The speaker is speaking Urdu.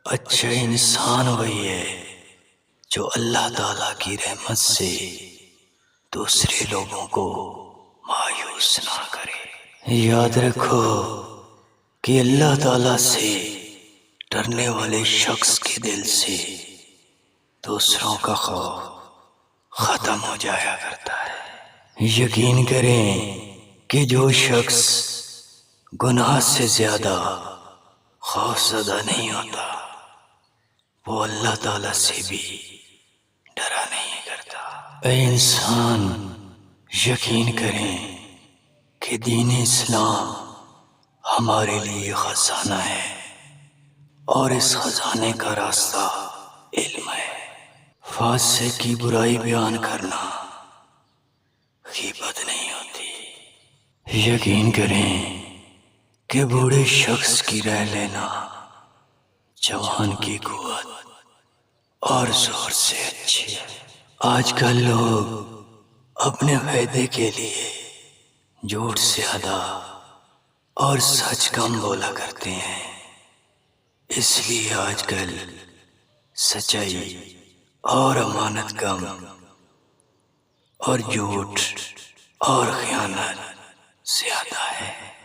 اچھا انسان وہی ہے جو اللہ تعالیٰ کی رحمت سے دوسرے لوگوں کو مایوس نہ کرے۔ یاد رکھو کہ اللہ تعالیٰ سے ڈرنے والے شخص کے دل سے دوسروں کا خوف ختم ہو جایا کرتا ہے۔ یقین کریں کہ جو شخص گناہ سے زیادہ خوف زدہ نہیں ہوتا وہ اللہ تعالیٰ سے بھی ڈرا نہیں کرتا۔ اے انسان، یقین کریں کہ دین اسلام ہمارے لیے خزانہ ہے اور اس خزانے کا راستہ علم ہے۔ فاسق کی برائی بیان کرنا غیبت نہیں ہوتی۔ یقین کریں کہ بوڑھے شخص کی رہ لینا جوان کی قوت اور زور سے اچھی ہے۔ آج کل لوگ اپنے فائدے کے لیے جھوٹ زیادہ اور سچ کم بولا کرتے ہیں، اس لیے آج کل سچائی اور امانت کم اور جھوٹ اور خیانت زیادہ ہے۔